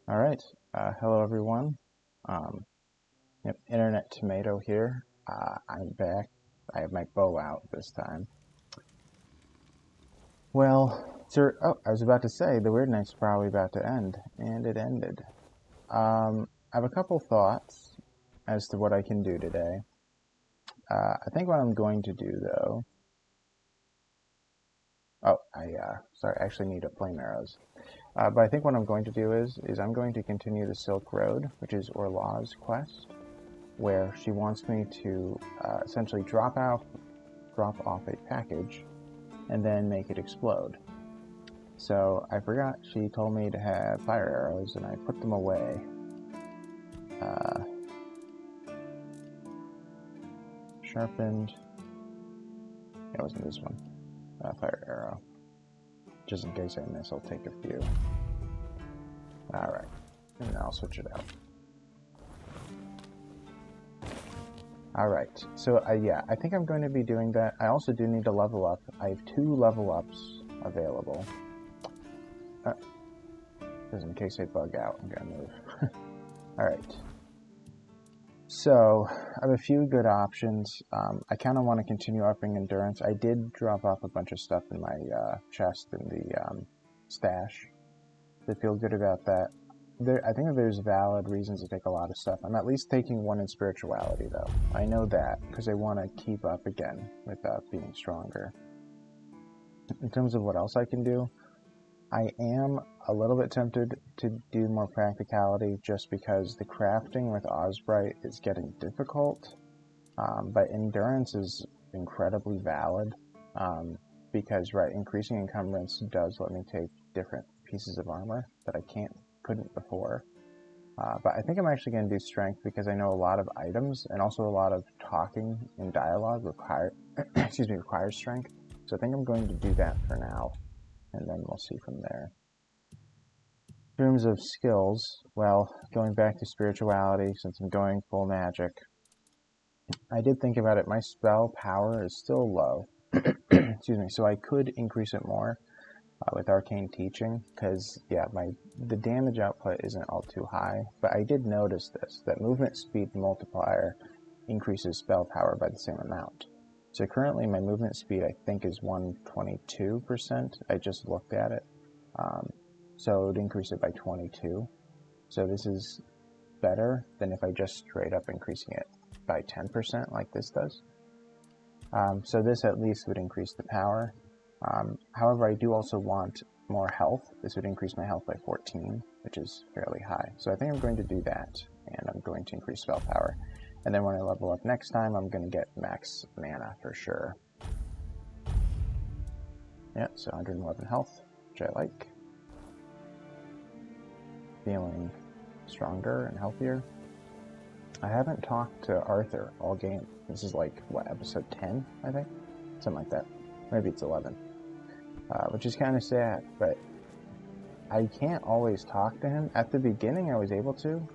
All right. Hello, everyone. Internet Tomato here. I'm back. I have my bow out this time. Well, sir. Oh, I was about to say the weird night's probably about to end, and it ended. I have a couple thoughts as to what I can do today. I think what I'm going to do, though. Oh, sorry. I actually need flame arrows. But I think what I'm going to do is I'm going to continue the Silk Road, which is Orla's quest, where she wants me to essentially drop off a package and then make it explode. So I forgot she told me to have fire arrows, and I put them away. Sharpened. It wasn't this one. Fire arrow. Just in case I miss, I'll take a few. Alright. And then I'll switch it out. Alright, so yeah, I think I'm going to be doing that. I also do need to level up. I have 2 level ups available. Just in case I bug out, I'm gonna move. Alright. So, I have a few good options. I kind of want to continue upping endurance. I did drop off a bunch of stuff in my chest in the stash. I feel good about that. I think that there's valid reasons to take a lot of stuff. I'm at least taking 1 in spirituality, though. I know that, because I want to keep up again without being stronger. In terms of what else I can do, I am a little bit tempted to do more practicality just because the crafting with Osbright is getting difficult, but endurance is incredibly valid because, right, increasing encumbrance does let me take different pieces of armor that I couldn't before. But I think I'm actually going to do strength because I know a lot of items and also a lot of talking and dialogue requires strength. So I think I'm going to do that for now, and then we'll see from there. In terms of skills, well, going back to spirituality, since I'm going full magic, I did think about it. My spell power is still low. Excuse me. So I could increase it more with arcane teaching, because yeah, the damage output isn't all too high. But I did notice that movement speed multiplier increases spell power by the same amount. So currently my movement speed I think is 122%. I just looked at it. So it would increase it by 22. So this is better than if I just straight up increasing it by 10% like this does. So this at least would increase the power. However, I do also want more health. This would increase my health by 14, which is fairly high. So I think I'm going to do that, and I'm going to increase spell power. And then when I level up next time, I'm going to get max mana for sure. Yeah, so 111 health, which I like. Feeling stronger and healthier. I haven't talked to Arthur all game. This is like, what, episode 10, I think? Something like that. Maybe it's 11. Which is kind of sad, but I can't always talk to him. At the beginning, I was able to.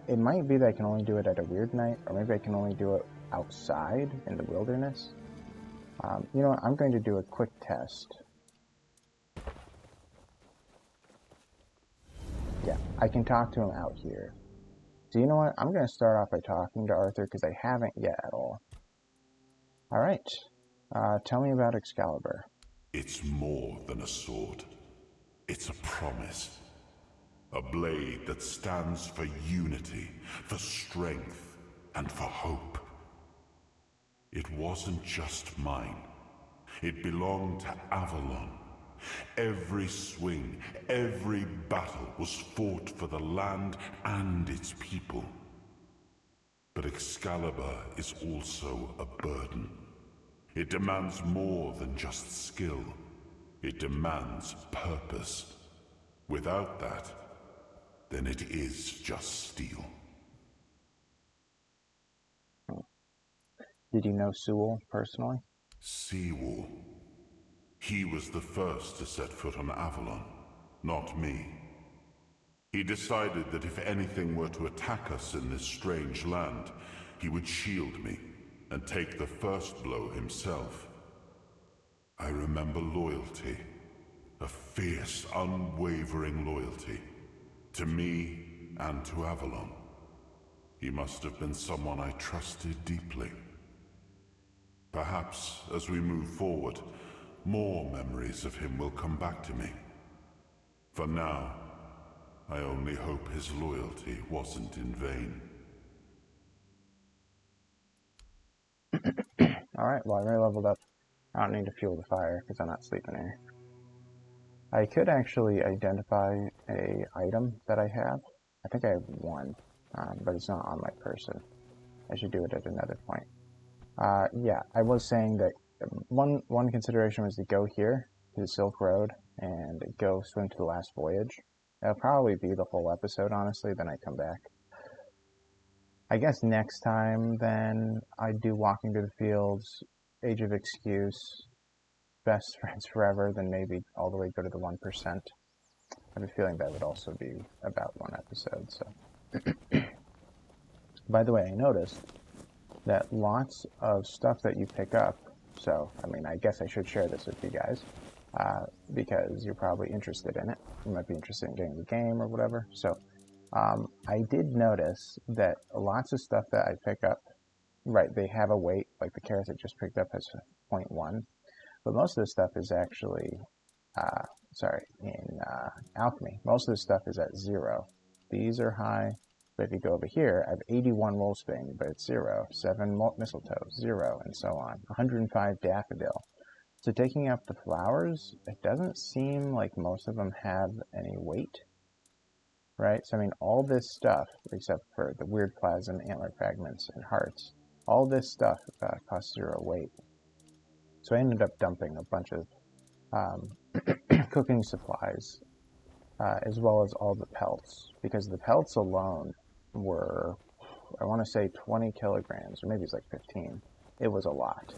It might be that I can only do it at a weird night, or maybe I can only do it outside in the wilderness. You know what? I'm going to do a quick test. Yeah, I can talk to him out here. So you know what? I'm going to start off by talking to Arthur, because I haven't yet at all. Alright. Tell me about Excalibur. It's more than a sword. It's a promise. A blade that stands for unity, for strength, and for hope. It wasn't just mine. It belonged to Avalon. Every swing, every battle was fought for the land and its people. But Excalibur is also a burden. It demands more than just skill. It demands purpose. Without that, then it is just steel. Did you know Sewell personally? Sewell. He was the first to set foot on Avalon, not me. He decided that if anything were to attack us in this strange land, he would shield me and take the first blow himself. I remember loyalty. A fierce, unwavering loyalty. To me and to Avalon. He must have been someone I trusted deeply. Perhaps, as we move forward, more memories of him will come back to me. For now, I only hope his loyalty wasn't in vain. Alright, well I already leveled up. I don't need to fuel the fire because I'm not sleeping here. I could actually identify a item that I have. I think I have one, but it's not on my person. I should do it at another point. Yeah, I was saying that one consideration was to go here to the Silk Road and go swim to the last voyage. That'll probably be the whole episode, honestly, then I come back. I guess next time, then, I'd do Walking to the Fields, Age of Excuse, Best Friends Forever, then maybe all the way go to the 1%. I have a feeling that would also be about one episode, so. By the way, I noticed that lots of stuff that you pick up, so, I mean, I guess I should share this with you guys, because you're probably interested in it. You might be interested in getting the game or whatever, so. I did notice that lots of stuff that I pick up, right, they have a weight, like the carrots I just picked up has 0.1, but most of the stuff is actually, in alchemy, most of the stuff is at 0. These are high, but if you go over here, I have 81 wolfsbane, but it's 0, 7 mistletoe, 0, and so on, 105 daffodil. So taking up the flowers, it doesn't seem like most of them have any weight. Right, so I mean, all this stuff, except for the weird plasm, antler fragments, and hearts, all this stuff costs 0 weight. So I ended up dumping a bunch of cooking supplies, as well as all the pelts, because the pelts alone were, I want to say 20 kilograms, or maybe it's like 15. It was a lot,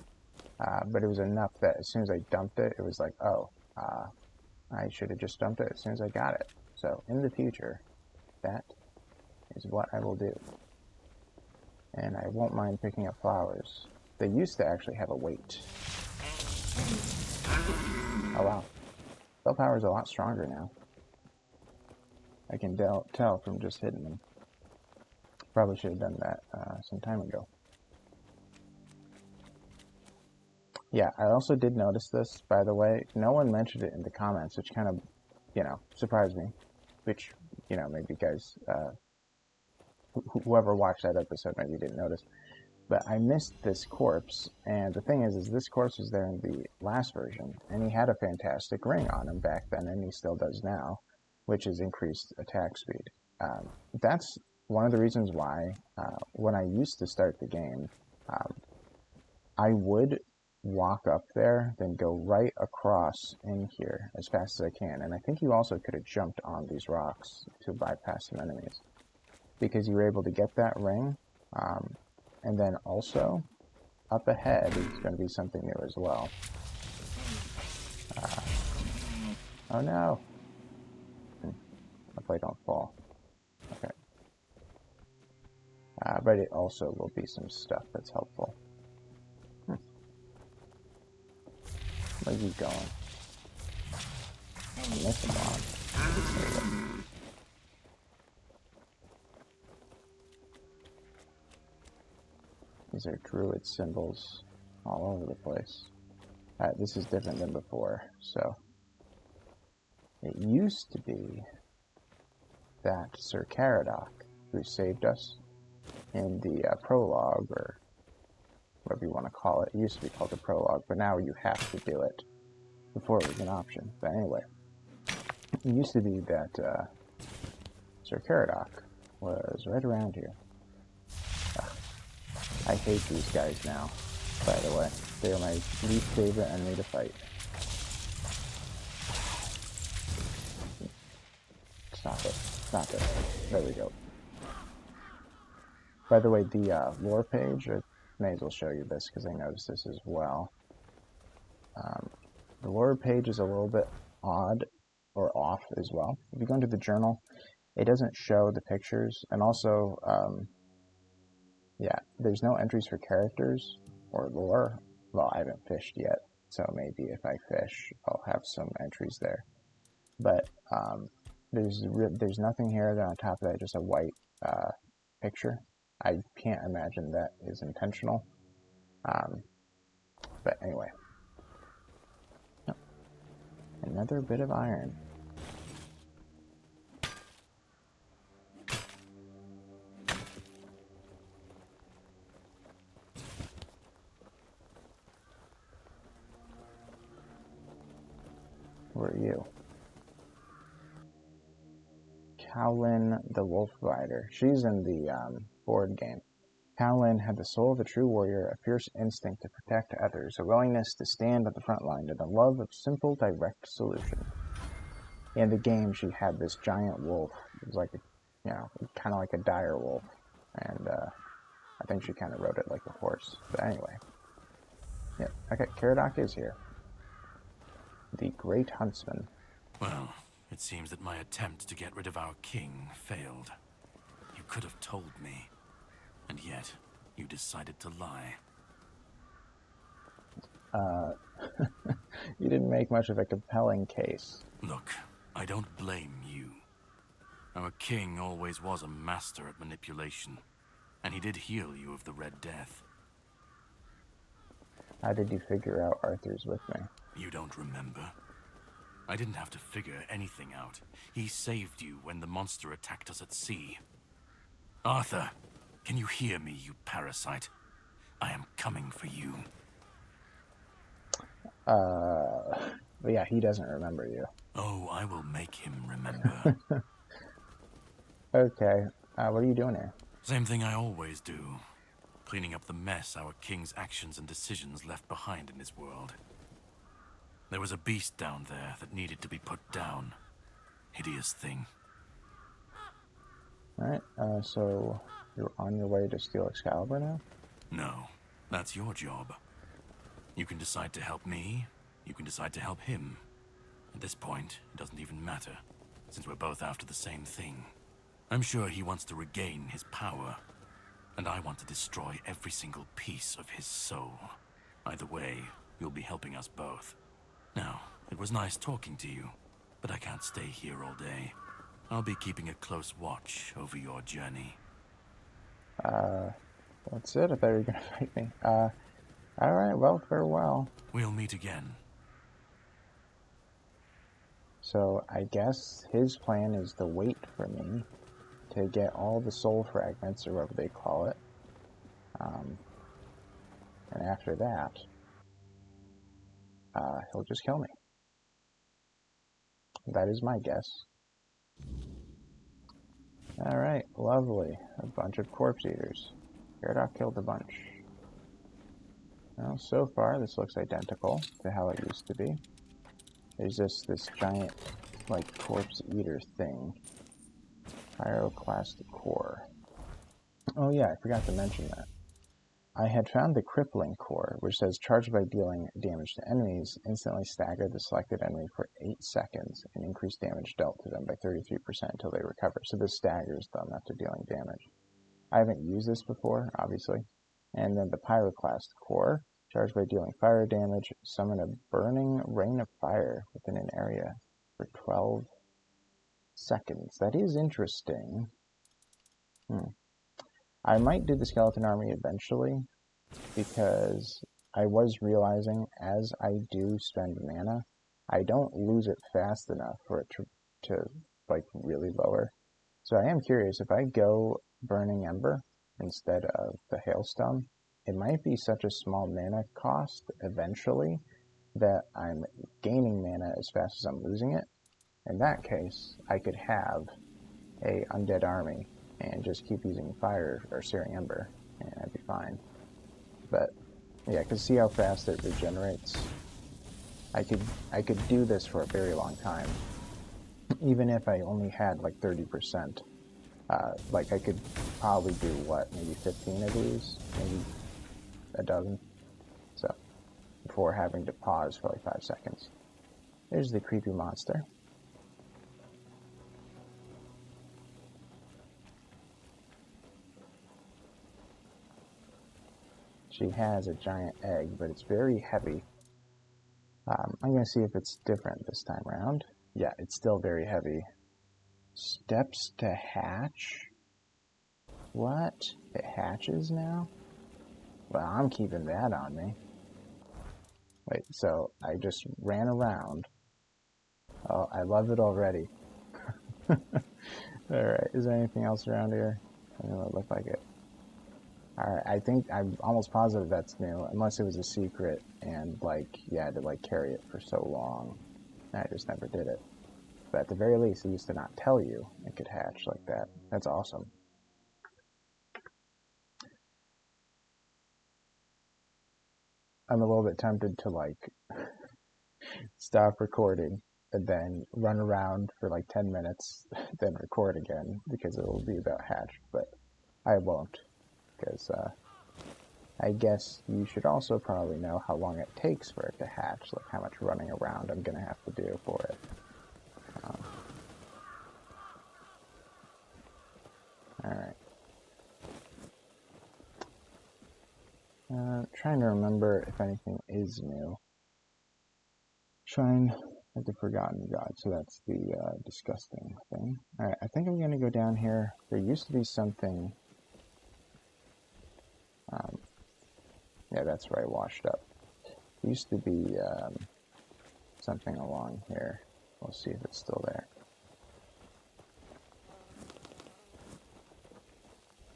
but it was enough that as soon as I dumped it, it was like, oh, I should have just dumped it as soon as I got it. So in the future, that is what I will do. And I won't mind picking up flowers. They used to actually have a weight. Oh wow. Bellpower's a lot stronger now. I can tell from just hitting them. Probably should have done that some time ago. Yeah, I also did notice this, by the way. No one mentioned it in the comments, which kind of, surprised me. Which, maybe you guys, whoever watched that episode maybe didn't notice. But I missed this corpse, and the thing is this corpse was there in the last version, and he had a fantastic ring on him back then, and he still does now, which is increased attack speed. That's one of the reasons why, when I used to start the game, I would walk up there, then go right across in here as fast as I can. And I think you also could have jumped on these rocks to bypass some enemies, because you were able to get that ring. And then also, up ahead is going to be something new as well. Oh no! Hopefully I don't fall. Okay. But it also will be some stuff that's helpful. Where are you going? I'm missing one. These are druid symbols all over the place. This is different than before, so. It used to be that Sir Caradoc, who saved us in the prologue, or whatever you want to call it. It used to be called the prologue, but now you have to do it. Before it was an option. But anyway, it used to be that Sir Caradoc was right around here. I hate these guys now, by the way. They are my least favorite enemy to fight. Stop it. Stop it. There we go. By the way, the lore page, I may as well show you this because I noticed this as well. The lore page is a little bit odd or off as well. If you go into the journal, it doesn't show the pictures, and also, yeah, there's no entries for characters or lore. Well, I haven't fished yet, so maybe if I fish, I'll have some entries there. But There's nothing here. Then on top of that, just a white picture. I can't imagine that is intentional. But anyway, another bit of iron. Who are you? Cowlin the Wolf Rider. She's in the board game. Cowlin had the soul of a true warrior, a fierce instinct to protect others, a willingness to stand at the front line, and a love of simple, direct solution. In the game, she had this giant wolf. It was like kind of like a dire wolf, and I think she kind of rode it like a horse. But anyway, yeah. Okay, Caradoc is here. The Great Huntsman. Well, it seems that my attempt to get rid of our king failed. You could have told me, and yet you decided to lie. You didn't make much of a compelling case. Look, I don't blame you. Our king always was a master at manipulation, and he did heal you of the Red Death. How did you figure out Arthur's with me? You don't remember? I didn't have to figure anything out. He saved you when the monster attacked us at sea. Arthur, can you hear me, you parasite? I am coming for you. But yeah, he doesn't remember you. Oh, I will make him remember. Okay, what are you doing here? Same thing I always do. Cleaning up the mess our king's actions and decisions left behind in this world. There was a beast down there that needed to be put down. Hideous thing. Alright, so you're on your way to steal Excalibur now? No, that's your job. You can decide to help me, you can decide to help him. At this point, it doesn't even matter, since we're both after the same thing. I'm sure he wants to regain his power, and I want to destroy every single piece of his soul. Either way, you'll be helping us both. Now, it was nice talking to you, but I can't stay here all day. I'll be keeping a close watch over your journey. That's it? I thought you were gonna fight me. Alright, well, farewell. We'll meet again. So, I guess his plan is to wait for me to get all the soul fragments, or whatever they call it. And after that, he'll just kill me. That is my guess. Alright, lovely. A bunch of corpse eaters. Caradoc killed a bunch. Well, so far this looks identical to how it used to be. There's just this giant, like, corpse eater thing. Pyroclastic core. Oh yeah, I forgot to mention that. I had found the crippling core, which says charged by dealing damage to enemies, instantly stagger the selected enemy for 8 seconds and increase damage dealt to them by 33% until they recover. So this staggers them after dealing damage. I haven't used this before, obviously. And then the Pyroclast core, charged by dealing fire damage, summon a burning rain of fire within an area for 12 seconds. That is interesting. I might do the skeleton army eventually, because I was realizing as I do spend mana, I don't lose it fast enough for it to like really lower. So I am curious, if I go Burning Ember instead of the Hailstone, it might be such a small mana cost eventually that I'm gaining mana as fast as I'm losing it. In that case, I could have a Undead army and just keep using fire or Searing Ember, and I'd be fine. But yeah, because see how fast it regenerates. I could do this for a very long time, even if I only had like 30%. Like I could probably do what, maybe 15 of these, maybe a dozen. So before having to pause for like 5 seconds. There's the creepy monster. She has a giant egg, but it's very heavy. I'm going to see if it's different this time around. Yeah, it's still very heavy. Steps to hatch? What? It hatches now? Well, I'm keeping that on me. Wait, so I just ran around. Oh, I love it already. Alright, is there anything else around here? Doesn't really look like it. Alright, I think I'm almost positive that's new, unless it was a secret and, like, you had to, like, carry it for so long. And I just never did it. But at the very least, it used to not tell you it could hatch like that. That's awesome. I'm a little bit tempted to, like, stop recording and then run around for like 10 minutes, then record again, because it will be about hatch, but I won't, because I guess you should also probably know how long it takes for it to hatch, like how much running around I'm going to have to do for it. Alright. Trying to remember if anything is new. Shrine of the Forgotten God, so that's the disgusting thing. Alright, I think I'm going to go down here. There used to be something... yeah, that's where I washed up. There used to be something along here. We'll see if it's still there.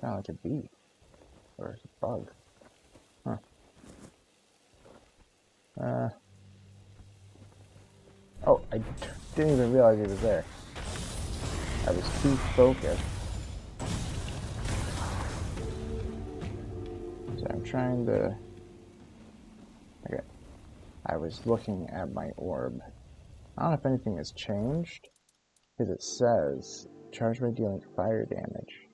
Sound like a bee. Or a bug. Huh. Oh, I didn't even realize he was there. I was too focused. So I'm trying to... Okay. I was looking at my orb. I don't know if anything has changed, because it says, charged by dealing fire damage.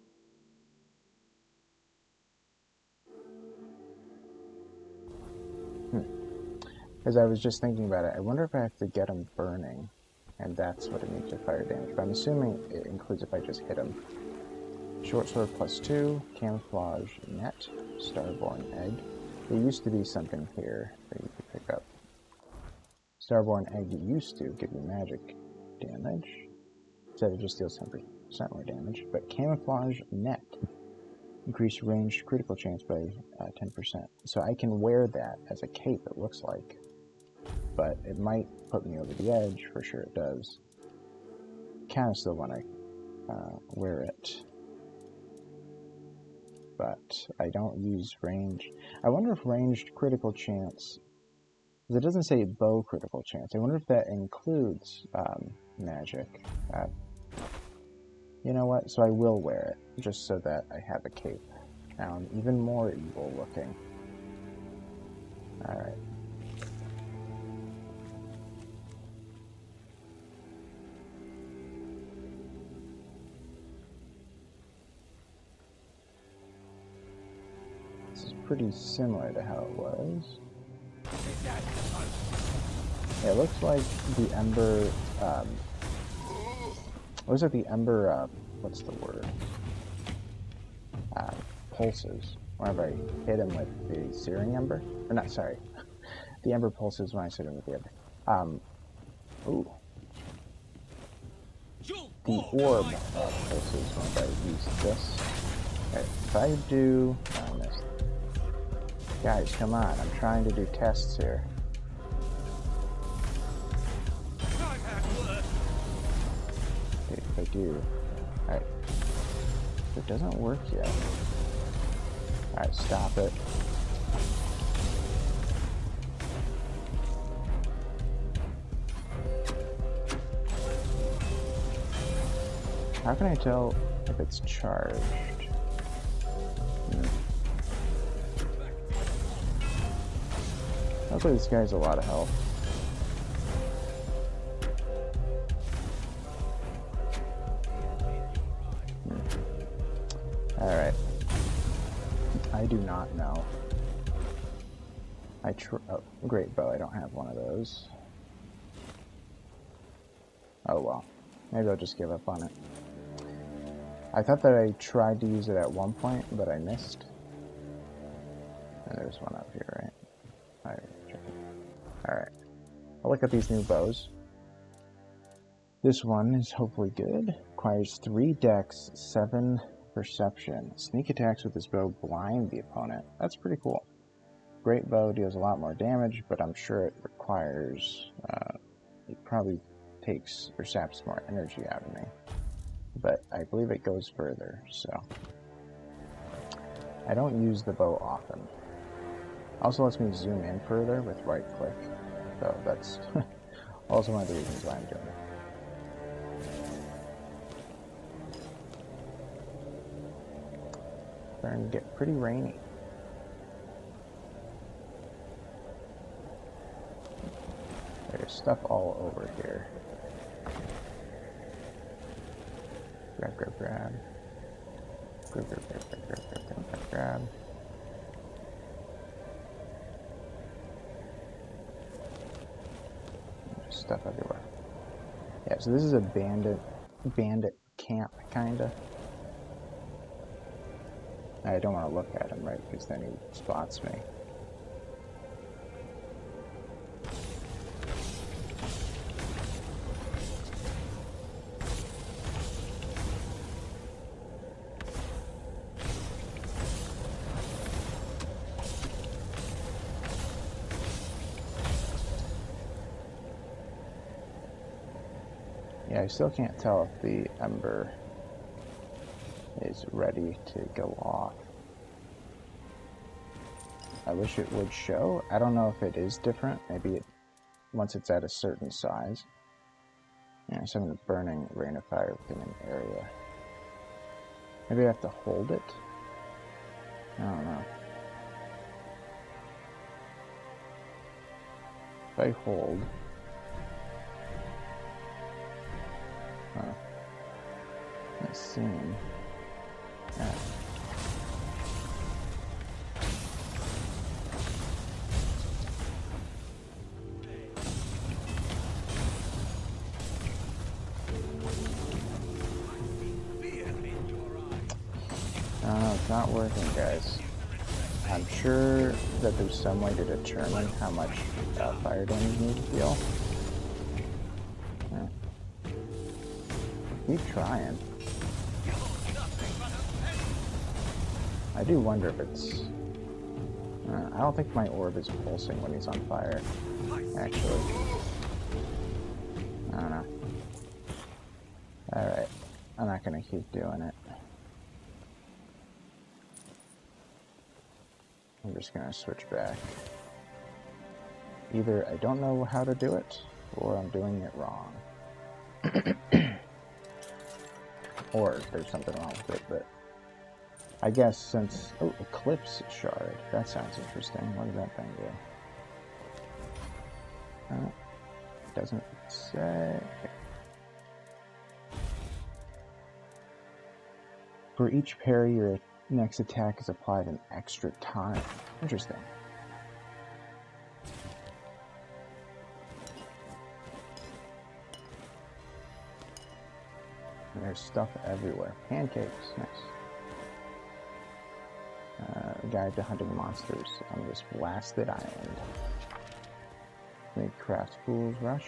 As I was just thinking about it, I wonder if I have to get him burning, and that's what it means for fire damage. But I'm assuming it includes if I just hit him. Short sword +2, camouflage net, starborn egg. There used to be something here that you could pick up. Starborn egg used to give you magic damage. Instead it just deals 10% more damage. But camouflage net. Increase ranged critical chance by 10%. So I can wear that as a cape, it looks like. But it might put me over the edge, for sure it does. Kind of still want to wear it. But I don't use range. I wonder if ranged critical chance, because it doesn't say bow critical chance. I wonder if that includes magic. You know what? So I will wear it, just so that I have a cape. Now I'm even more evil looking. Alright. This is pretty similar to how it was. Yeah, it looks like the Ember, looks like the Ember, what's the word? Pulses. Whenever I hit him with the Searing Ember. Or not, sorry. The Ember pulses when I hit him with the Ember. Ooh. The orb pulses whenever I use this. Okay, if I do... Oh, I missed. Guys, come on. I'm trying to do tests here. Okay, if I do... Alright. It doesn't work yet. Alright, stop it. How can I tell if it's charged? Hopefully this guy has a lot of health. Alright. I do not know. Oh, great bow, I don't have one of those. Oh well. Maybe I'll just give up on it. I thought that I tried to use it at one point, but I missed. And there's one up here, right? Alright. I'll look at these new bows. This one is hopefully good. requires 3 dex, 7 perception. Sneak attacks with this bow blind the opponent. That's pretty cool. Great bow deals a lot more damage, but I'm sure it requires... it probably takes or saps more energy out of me. But I believe it goes further, so... I don't use the bow often. Also lets me zoom in further with right click. So that's also one of the reasons why I'm doing it. Starting to get pretty rainy. There's stuff all over here. Grab, grab, grab. Grab, grab, grab, grab, grab, grab, grab, grab, grab. There's stuff everywhere. Yeah, so this is a bandit camp, kinda. I don't want to look at him, right, because then he spots me. Yeah, I still can't tell if the ember is ready to go off. I wish it would show. I don't know if it is different. Maybe once it's at a certain size. Yeah, some burning rain of fire within an area. Maybe I have to hold it? I don't know. If I hold... Let's see. Yeah. It's not working, guys. I'm sure that there's some way to determine how much fire damage you need to deal. Yeah. Keep trying. I do wonder if it's... I don't think my orb is pulsing when he's on fire, actually. I don't know. Alright, I'm not gonna keep doing it. I'm just gonna switch back. Either I don't know how to do it, or I'm doing it wrong. Or there's something wrong with it, but... I guess since... Oh, Eclipse Shard. That sounds interesting. What does that thing do? Doesn't say... For each parry, your next attack is applied an extra time. Interesting. And there's stuff everywhere. Pancakes. Nice. Guide to hunting monsters on this blasted island. Make craft fool's rush.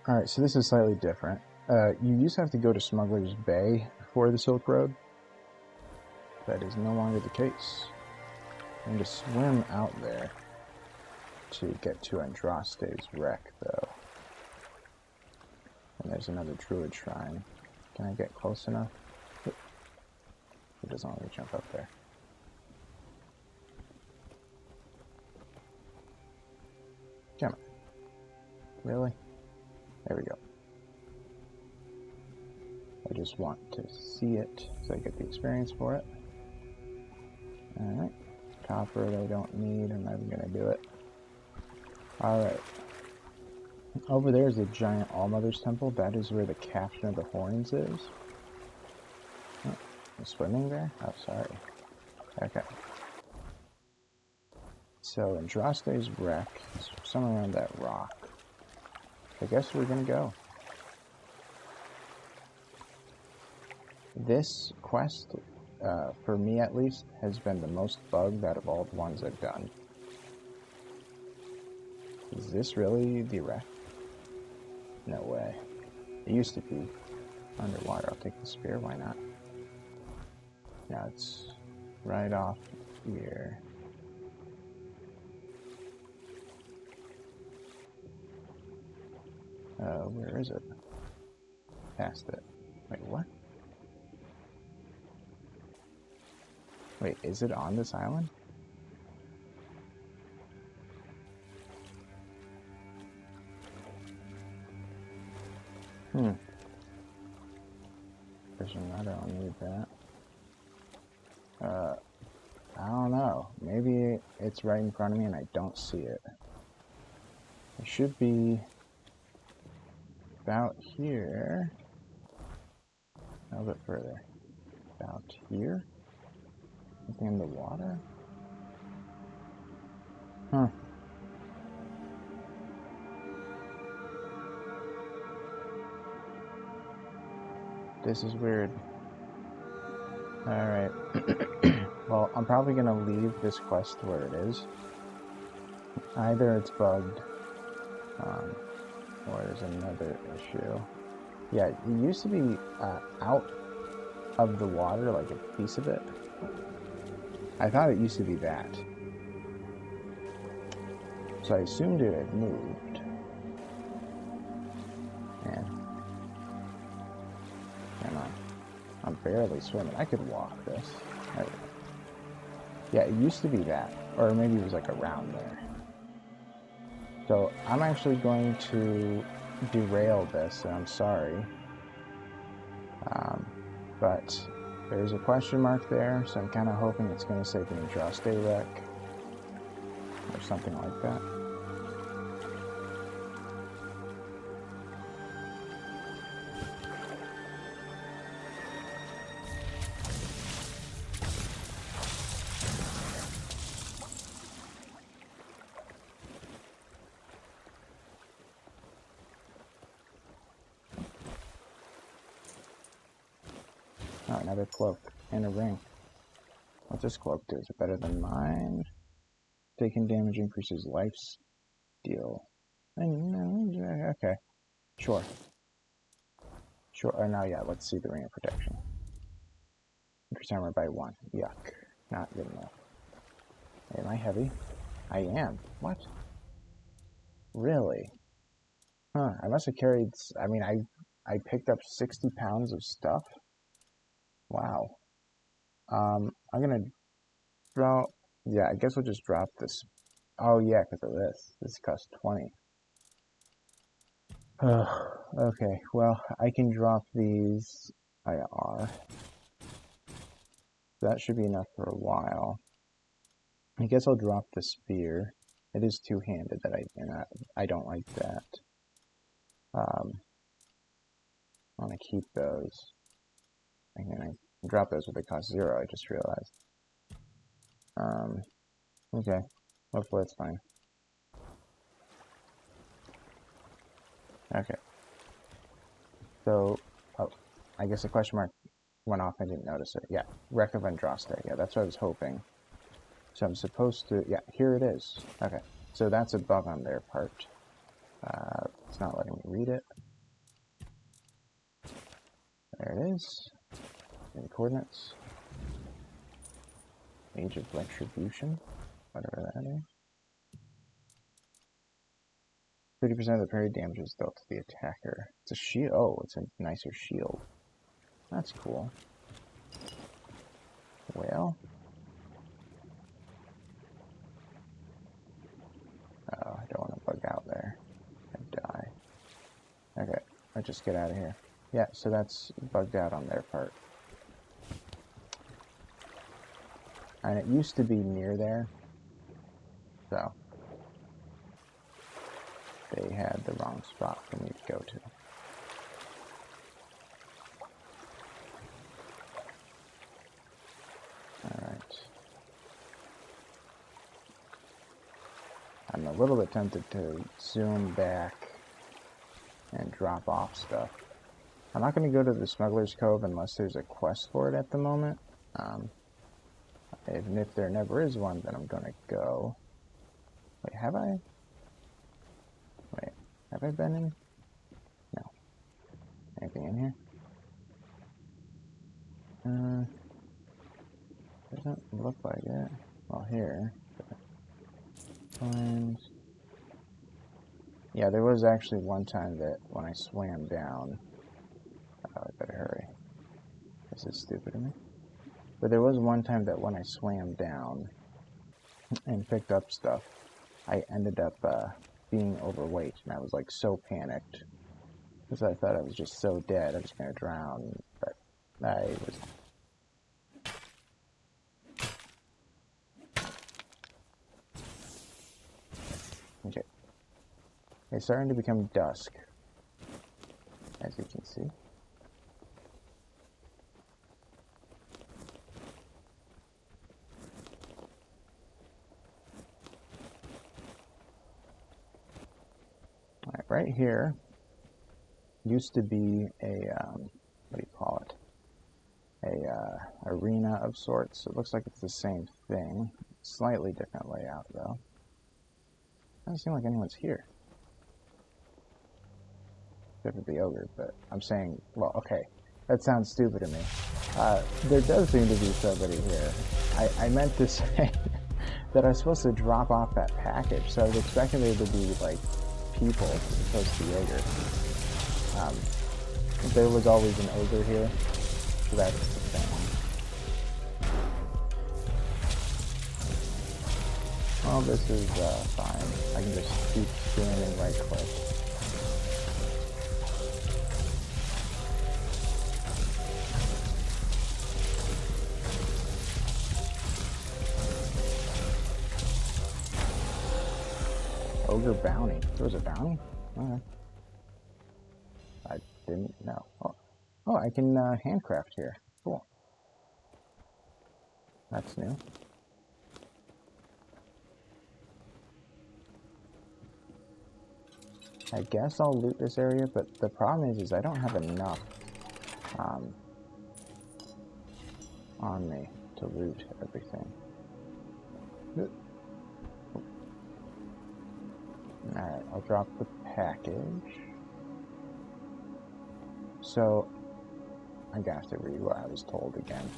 Alright, so this is slightly different. You used to have to go to Smuggler's Bay for the Silk Road. That is no longer the case. You need to swim out there to get to Andraste's wreck, though. And there's another Druid Shrine. Can I get close enough? It doesn't let me jump up there. Come on. Really? There we go. I just want to see it so I get the experience for it. Alright. Copper I don't need. I'm not even going to do it. Alright. Over there is the giant Allmother's Temple. That is where the Captain of the Horns is. Oh, I'm swimming there? Oh, sorry. Okay. So, Andraste's wreck is somewhere around that rock. I guess we're gonna go. This quest, for me at least, has been the most bugged out of all the ones I've done. Is this really the wreck? No way. It used to be underwater. I'll take the spear, why not? Now it's right off here. Where is it? Past it. Wait, what? Wait, is it on this island? I don't need that. I don't know. Maybe it's right in front of me and I don't see it. It should be about here. A little bit further. About here? Something in the water? Huh. This is weird. Alright. Well, I'm probably gonna leave this quest where it is. Either it's bugged, or there's another issue. Yeah, it used to be out of the water, like a piece of it. I thought it used to be that. So I assumed it had moved. Man. Come on. I'm barely swimming. I could walk this. Yeah, it used to be that. Or maybe it was like around there. So I'm actually going to derail this, and I'm sorry. But there's a question mark there, so I'm kind of hoping it's going to say the Andraste wreck. Or something like that. Oh, another cloak and a ring. What's this cloak do? Is it better than mine? Taking damage increases life steal. Okay. Sure. Sure. Or now, yeah, let's see the ring of protection. Increase armor by 1. Yuck. Not good enough. Am I heavy? I am. What? Really? Huh. I must have carried... I mean, I picked up 60 pounds of stuff. Wow. I'm gonna drop... Yeah, I guess we'll just drop this. Oh, yeah, because of this. This costs 20. Okay, well, I can drop these IR. That should be enough for a while. I guess I'll drop the spear. It is two-handed, I don't like that. I want to keep those. I can drop those with the cost 0, I just realized. Okay. Hopefully it's fine. Okay. So, oh, I guess the question mark went off, I didn't notice it. Yeah, Wreck of Andraste. Yeah, that's what I was hoping. So I'm supposed to, yeah, here it is. Okay, so that's a bug on their part. It's not letting me read it. There it is. Any coordinates. Age of Retribution, whatever that is. 30% of the parry damage is dealt to the attacker. It's a shield. Oh, it's a nicer shield. That's cool. Well. Oh, I don't want to bug out there. I'd die. Okay, let's just get out of here. Yeah, so that's bugged out on their part. And it used to be near there. So. They had the wrong spot for me to go to. Alright. I'm a little bit tempted to zoom back and drop off stuff. I'm not going to go to the Smuggler's Cove unless there's a quest for it at the moment. Even if there never is one, then I'm going to go. Wait, have I? Wait, have I been in? here. And yeah, there was actually one time that when I swam down, oh, I better hurry. This is stupid of me. But there was one time that when I swam down and picked up stuff, I ended up being overweight, and I was like so panicked because I thought I was just so dead I was gonna drown, but I was. Okay. It's starting to become dusk, as you can see. Alright, right here used to be a, what do you call it? Arena of sorts. It looks like it's the same thing. Slightly different layout, though. Doesn't seem like anyone's here. Except for the ogre, but I'm saying, well, okay, that sounds stupid to me. There does seem to be somebody here. I meant to say that I was supposed to drop off that package, so I was expecting there to be, like, people as opposed to the ogre. There was always an ogre here, so that's the thing. Well, this is fine. I can just keep scanning right click. Ogre bounty. There was a bounty? Okay. I didn't know. Oh, I can handcraft here. Cool. That's new. I guess I'll loot this area, but the problem is I don't have enough on me to loot everything. Alright, I'll drop the package. So, I have to read what I was told again.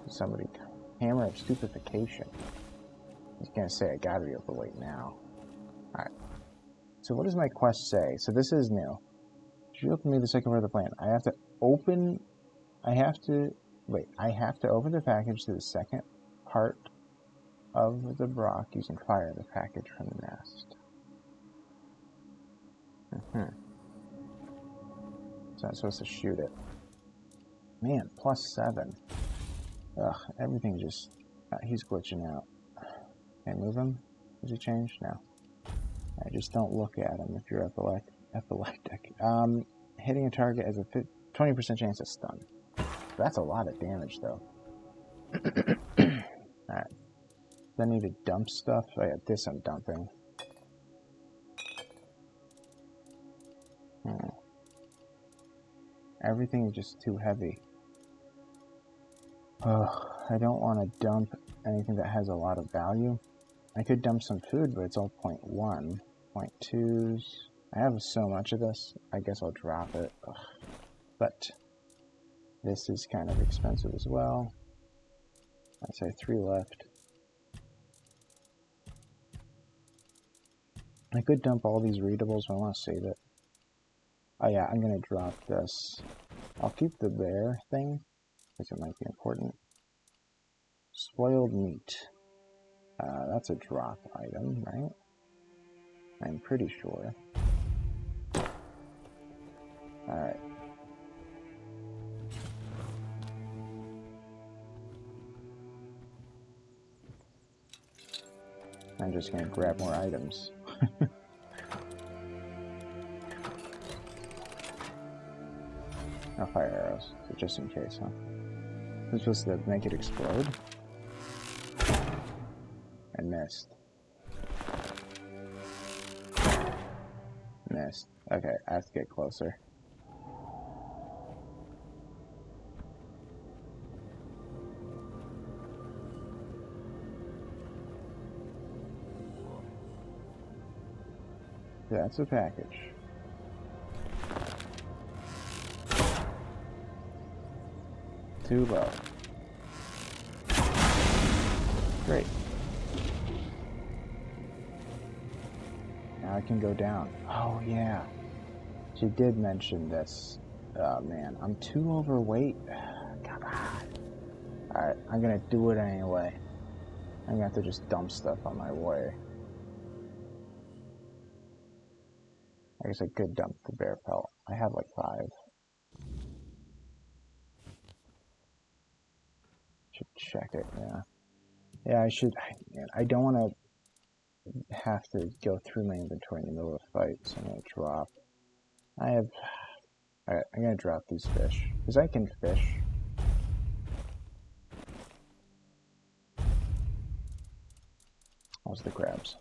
Somebody, hammer of stupefaction. I was gonna say I gotta be overweight now. Alright. So what does my quest say? So this is new. Should you open me the second part of the plan? I have to open the package to the second part of the rock using fire the package from the nest. So I'm supposed to shoot it. Man, +7. Ugh, everything just... he's glitching out. Can I move him? Does he change? No. I just don't look at him if you're epileptic. Hitting a target has a 20% chance of stun. That's a lot of damage, though. Alright. I need to dump stuff. Oh yeah, this I'm dumping. Everything is just too heavy. Ugh, I don't want to dump anything that has a lot of value. I could dump some food, but it's all 0.1. 0.2s. I have so much of this, I guess I'll drop it. Ugh. But this is kind of expensive as well. I'd say 3 left. I could dump all these readables, but I want to save it. Oh yeah, I'm going to drop this. I'll keep the bear thing, because it might be important. Spoiled meat. That's a drop item, right? I'm pretty sure. Alright. I'm just going to grab more items. Oh, fire arrows, so just in case, huh? I'm supposed to make it explode? I missed. Missed. Okay, I have to get closer. That's a package. Too low. Great. Now I can go down. Oh, yeah. She did mention this. Oh, man. I'm too overweight. Come on. Alright, I'm gonna do it anyway. I'm gonna have to just dump stuff on my way. I guess I could dump the bear pelt. I have like 5. Should check it, yeah. Yeah, I should. I don't want to have to go through my inventory in the middle of a fight, so I'm gonna drop. Alright, I'm gonna drop these fish. Because I can fish. How's the crabs?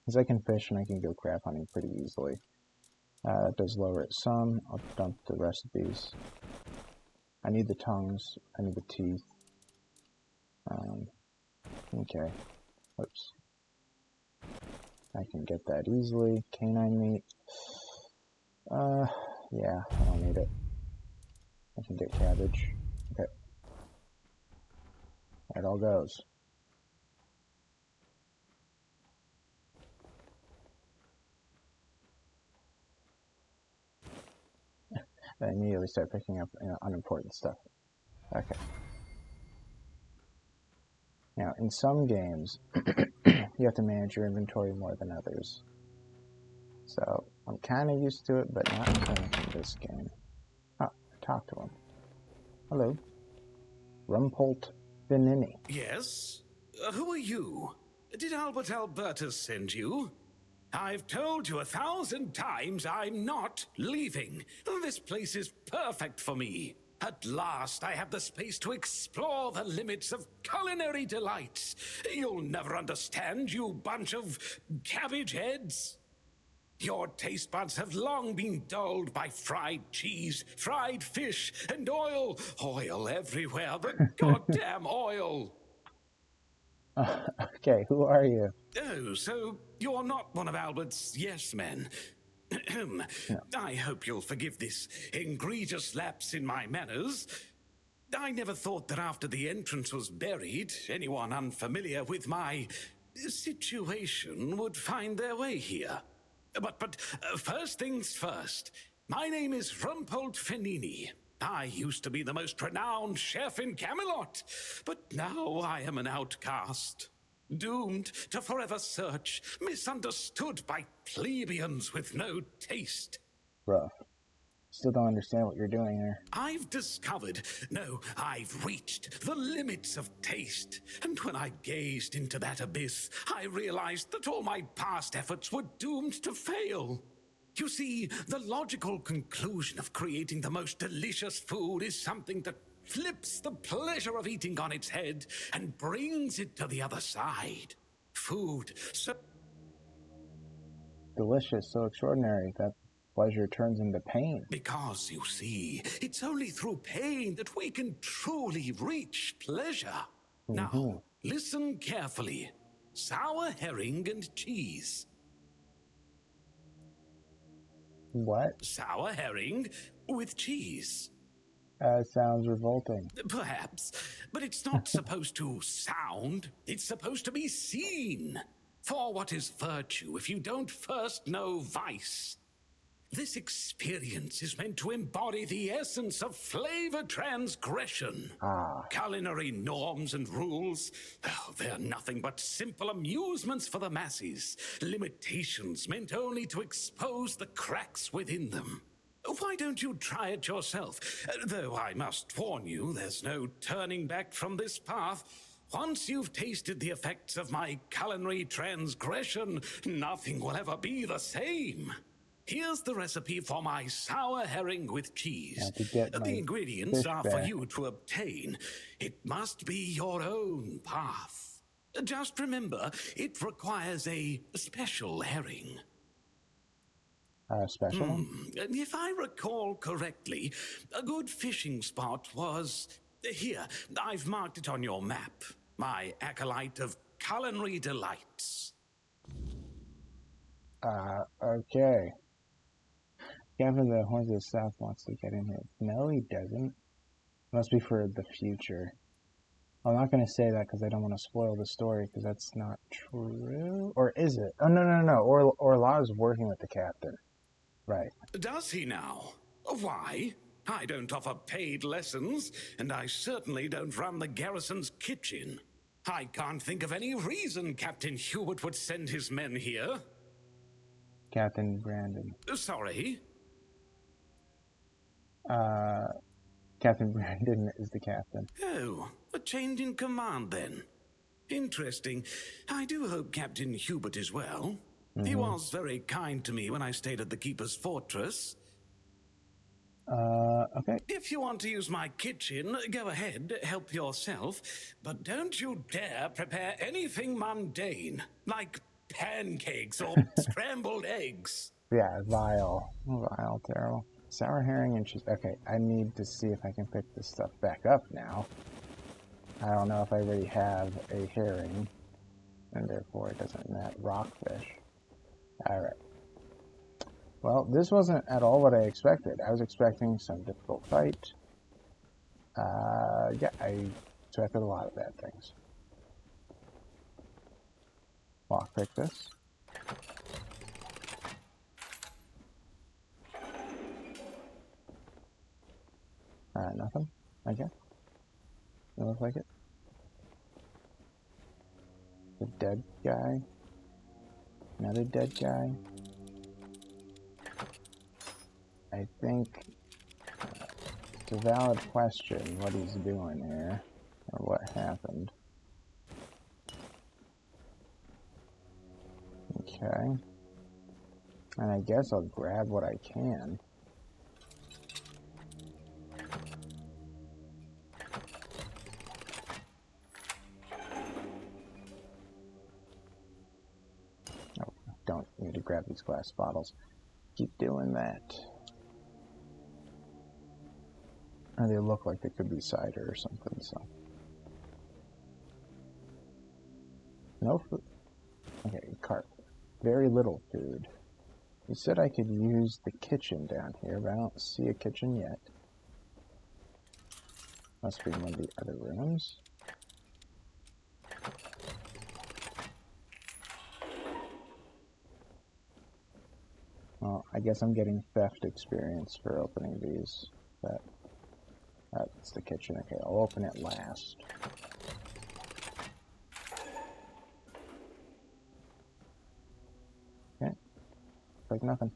Because I can fish and I can go crab hunting pretty easily. That does lower it some. I'll dump the rest of these. I need the tongues. I need the teeth. Okay. Whoops. I can get that easily. Canine meat. Yeah, I don't need it. I can get cabbage. Okay. There it all goes. I immediately start picking up unimportant stuff. Okay. Now, in some games, you have to manage your inventory more than others. So, I'm kind of used to it, but not in this game. Oh, I talked to him. Hello. Rumpolt Benini. Yes? Who are you? Did Albert Albertus send you? I've told you 1,000 times I'm not leaving. This place is perfect for me. At last, I have the space to explore the limits of culinary delights. You'll never understand, you bunch of cabbage heads. Your taste buds have long been dulled by fried cheese, fried fish, and oil. Oil everywhere, the goddamn oil. Okay, who are you? Oh, so you're not one of Albert's yes men. No. I hope you'll forgive this egregious lapse in my manners. I never thought that after the entrance was buried, anyone unfamiliar with my situation would find their way here. But first things first. My name is Rumpolt Fenini. I used to be the most renowned chef in Camelot, but now I am an outcast. Doomed to forever search, misunderstood by plebeians with no taste. Rough. Still don't understand what you're doing here. I've reached the limits of taste. And when I gazed into that abyss, I realized that all my past efforts were doomed to fail. You see, the logical conclusion of creating the most delicious food is something that flips the pleasure of eating on its head and brings it to the other side. Food so Delicious, so extraordinary that pleasure turns into pain. because, you see, it's only through pain that we can truly reach pleasure. Now, listen carefully. Sour herring and cheese. What? Sour herring with cheese. Sounds revolting. Perhaps, but it's not supposed to sound, it's supposed to be seen. For what is virtue if you don't first know vice? This experience is meant to embody the essence of flavor transgression. Culinary norms and rules, they're nothing but simple amusements for the masses. Limitations meant only to expose the cracks within them. Why don't you try it yourself? Though I must warn you, there's no turning back from this path. Once you've tasted the effects of my culinary transgression, nothing will ever be the same. Here's the recipe for my sour herring with cheese. The ingredients are for you to obtain. It must be your own path. Just remember, it requires a special herring. Special? If I recall correctly, a good fishing spot was... Here, I've marked it on your map. My acolyte of culinary delights. Okay. Gavin the Horns of the South wants to get in here. No, he doesn't. Must be for the future. I'm not going to say that because I don't want to spoil the story, because that's not true. Or is it? Oh, no. Orla is working with the captain. Right. Does he now? Why? I don't offer paid lessons, and I certainly don't run the garrison's kitchen. I can't think of any reason Captain Hubert would send his men here. Captain Brandon. Sorry? Captain Brandon is the captain. Oh, a change in command then. Interesting. I do hope Captain Hubert is well. He was very kind to me when I stayed at the Keeper's Fortress. Okay. If you want to use my kitchen, go ahead, help yourself. But don't you dare prepare anything mundane, like pancakes or scrambled eggs. Yeah, vile, terrible. Sour herring and cheese. Okay, I need to see if I can pick this stuff back up now. I don't know if I already have a herring, and therefore it doesn't matter. Rockfish. Alright. Well, this wasn't at all what I expected. I was expecting some difficult fight. Yeah, I expected a lot of bad things. Lockpick this. Nothing, I guess. It looks like it. The dead guy. Another dead guy. I think it's a valid question what he's doing here, or what happened. Okay. And I guess I'll grab what I can. Oh, don't need to grab these glass bottles. Keep doing that. And they look like they could be cider or something, so. No food. Okay, cart. Very little food. You said I could use the kitchen down here, but I don't see a kitchen yet. Must be one of the other rooms. Well, I guess I'm getting theft experience for opening these. That's the kitchen. Okay, I'll open it last. Okay. Like nothing.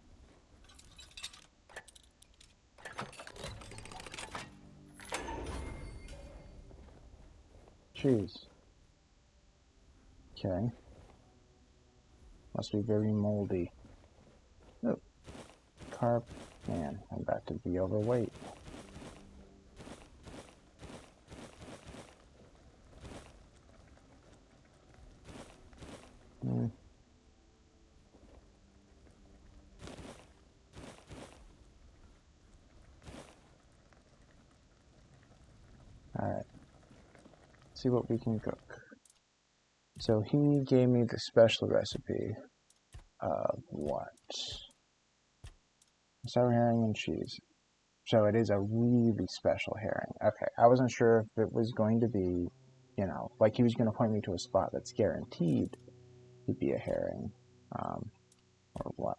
Cheese. Okay. Must be very moldy. Oh. Carp. Man, I'm about to be overweight. Alright. See what we can cook. So he gave me the special recipe of what? Sour herring and cheese. So it is a really special herring. Okay, I wasn't sure if it was going to be, you know, like he was going to point me to a spot that's guaranteed to be a herring, or what.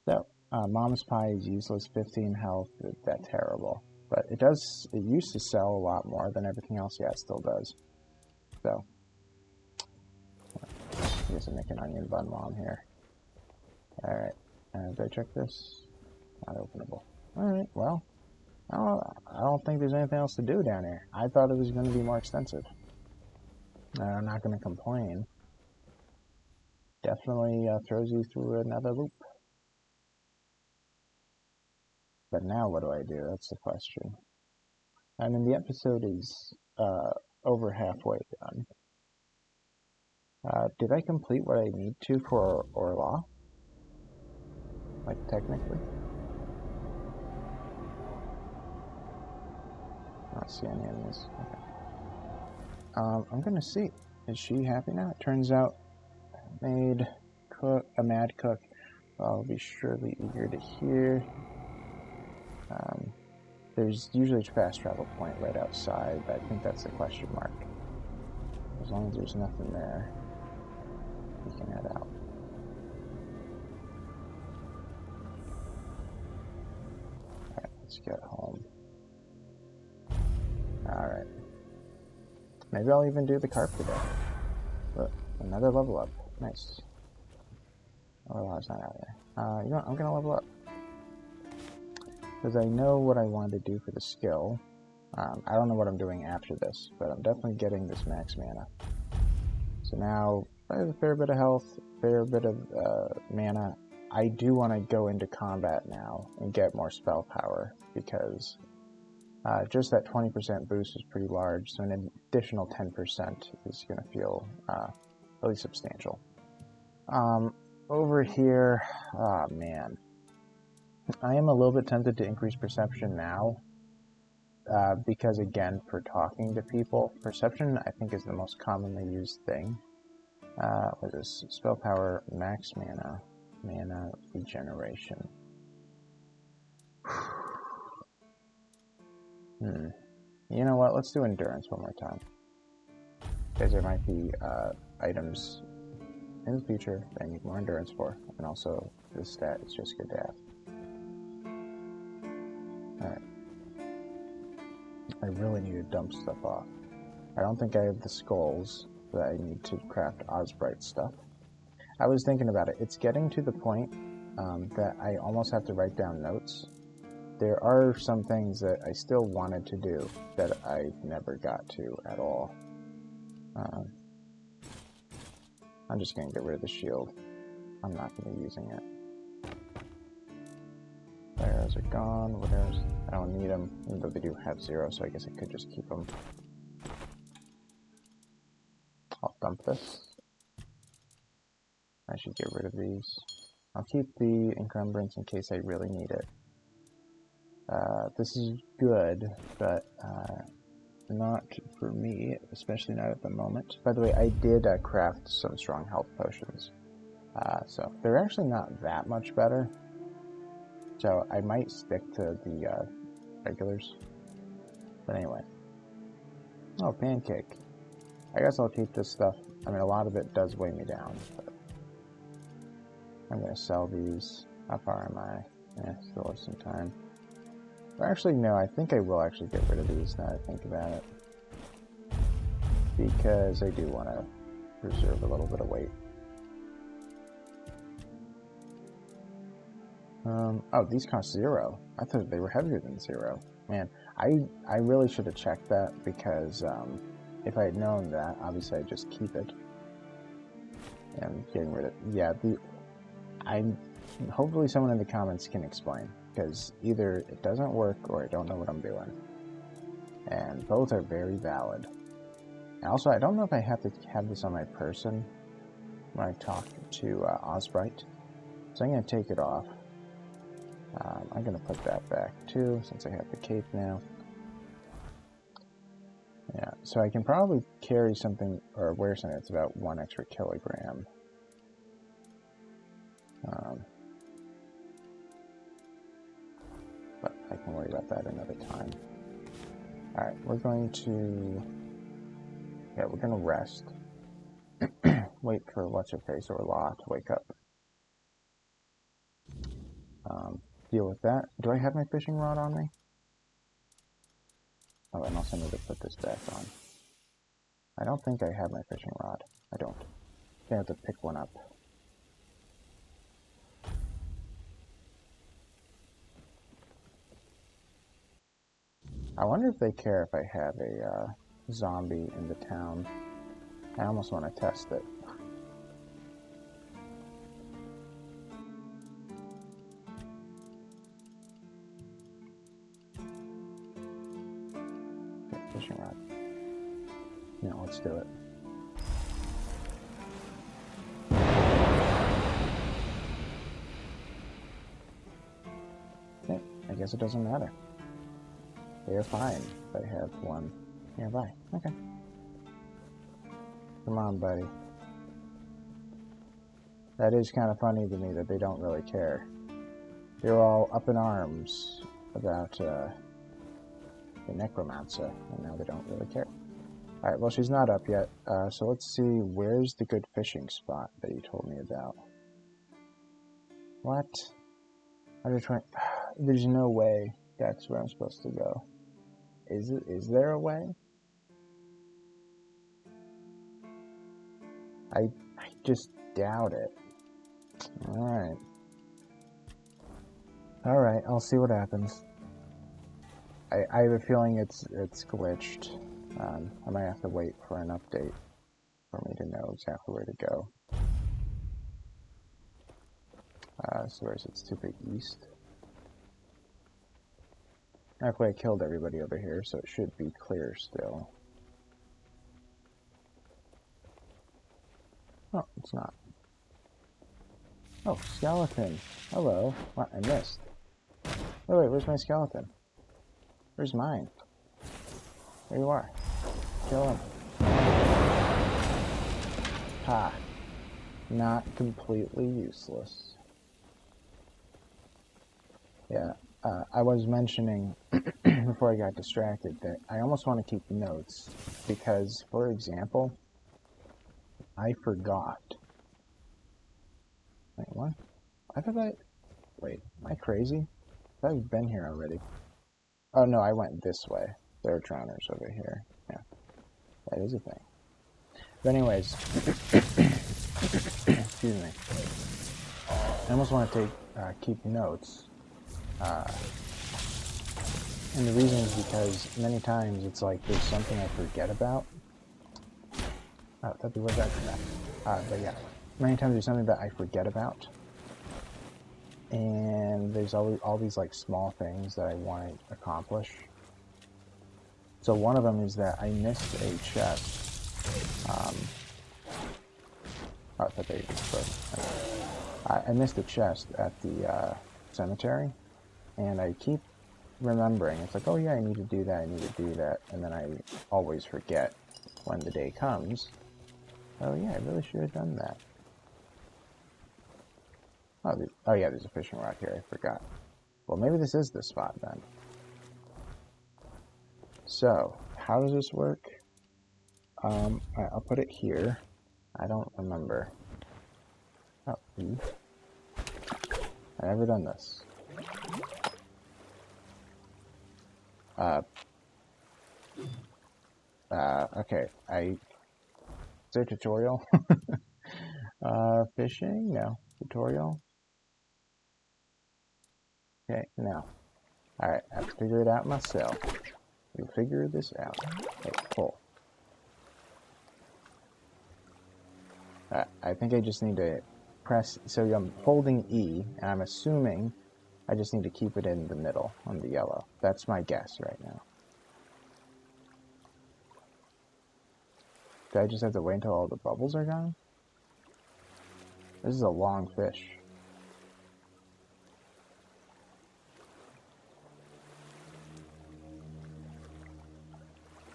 So, Mom's Pie is useless, 15 health, that's terrible. But it used to sell a lot more than everything else. Yeah, it still does. So, I guess I'm making onion bun while I'm here. Alright, did I check this? Not openable. Alright, well, I don't think there's anything else to do down here. I thought it was going to be more extensive. I'm not going to complain. Definitely throws you through another loop. But now what do I do? That's the question. I mean, the episode is over halfway done. Did I complete what I need to for Orla? Like, technically? I don't see any enemies. Okay. I'm gonna see. Is she happy now? It turns out, made cook, a mad cook. I'll be surely eager to hear. There's usually a fast travel point right outside, but I think that's the question mark. As long as there's nothing there, we can head out. Alright, let's get home. Alright. Maybe I'll even do the carp today. Look, another level up. Nice. Oh, it's not out there. You know what? I'm gonna level up. Because I know what I wanted to do for the skill. I don't know what I'm doing after this, but I'm definitely getting this max mana. So now, I have a fair bit of health, fair bit of mana. I do want to go into combat now and get more spell power, because just that 20% boost is pretty large, so an additional 10% is going to feel really substantial. Over here, oh man. I am a little bit tempted to increase perception now, because again, for talking to people, perception I think is the most commonly used thing. What is this? Spell power, max mana, mana regeneration. You know what, let's do endurance one more time. Because there might be items in the future that I need more endurance for, and also this stat is just good to have. Alright. I really need to dump stuff off. I don't think I have the skulls that I need to craft Osbright stuff. I was thinking about it. It's getting to the point that I almost have to write down notes. There are some things that I still wanted to do that I never got to at all. I'm just going to get rid of the shield. I'm not going to be using it. Arrows are gone. What arrows? I don't need them, even though they do have 0, so I guess I could just keep them. I'll dump this. I should get rid of these. I'll keep the encumbrance in case I really need it. This is good, but not for me, especially not at the moment. By the way, I did craft some strong health potions. So they're actually not that much better. So I might stick to the regulars. But anyway. Oh, pancake. I guess I'll keep this stuff. I mean, a lot of it does weigh me down. But I'm going to sell these. How far am I? Yeah, still have some time. But actually, no, I think I will actually get rid of these now that I think about it. Because I do want to preserve a little bit of weight. Oh, these cost 0. I thought they were heavier than 0. Man, I really should have checked that, because if I had known that, obviously I'd just keep it. And getting rid of... Yeah, hopefully someone in the comments can explain, because either it doesn't work or I don't know what I'm doing. And both are very valid. And also, I don't know if I have to have this on my person when I talk to Osbright. So I'm going to take it off. I'm going to put that back too, since I have the cape now. Yeah, so I can probably carry something, or wear something that's about 1 extra kilogram. But I can worry about that another time. Alright, we're going to... Yeah, we're going to rest. Wait for What's-Her-Face or Law to wake up. Deal with that. Do I have my fishing rod on me? Oh, and also need to put this back on. I don't think I have my fishing rod. I don't. I have to pick one up. I wonder if they care if I have a zombie in the town. I almost want to test it. Okay, fishing rod. No, let's do it. Okay, I guess it doesn't matter. They're fine if I have one nearby. Okay. Come on, buddy. That is kind of funny to me that they don't really care. They're all up in arms about the necromancer, and now they don't really care. Alright, well, she's not up yet, so let's see, where's the good fishing spot that you told me about? What? 120. There's no way that's where I'm supposed to go. Is there a way? I just doubt it. Alright. Alright, I'll see what happens. I have a feeling it's glitched. I might have to wait for an update for me to know exactly where to go. So where is it? It's to the east. Luckily I killed everybody over here, so it should be clear still. Oh, it's not. Oh, skeleton. Hello. What? I missed. Oh, wait, where's my skeleton? Where's mine? There you are. Kill him. Ha. Not completely useless. Yeah, I was mentioning before I got distracted that I almost want to keep notes because, for example, I forgot. Wait, what? I thought I... Wait, am I crazy? I thought I've been here already. Oh, no, I went this way. There are drowners over here. Yeah, that is a thing. But anyways, excuse me. I almost want to keep notes. And the reason is because many times it's like there's something I forget about. Oh, that'd be way better than that. But yeah, many times there's something that I forget about. And there's always all these like small things that I want to accomplish. So one of them is that I missed a chest. I thought they I missed a chest at the cemetery, and I keep remembering. It's like, oh yeah, I need to do that, I need to do that, and then I always forget when the day comes. Oh yeah, I really should have done that. Oh yeah, there's a fishing rod here, I forgot. Well, maybe this is the spot then. So, how does this work? Alright, I'll put it here. I don't remember. Oh, I've never done this. Okay, is there a tutorial? Fishing? No. Tutorial? Okay, no. Alright, I have to figure it out myself. We'll figure this out. Okay, pull. I think I just need to press, so I'm holding E, and I'm assuming I just need to keep it in the middle, on the yellow. That's my guess right now. Do I just have to wait until all the bubbles are gone? This is a long fish.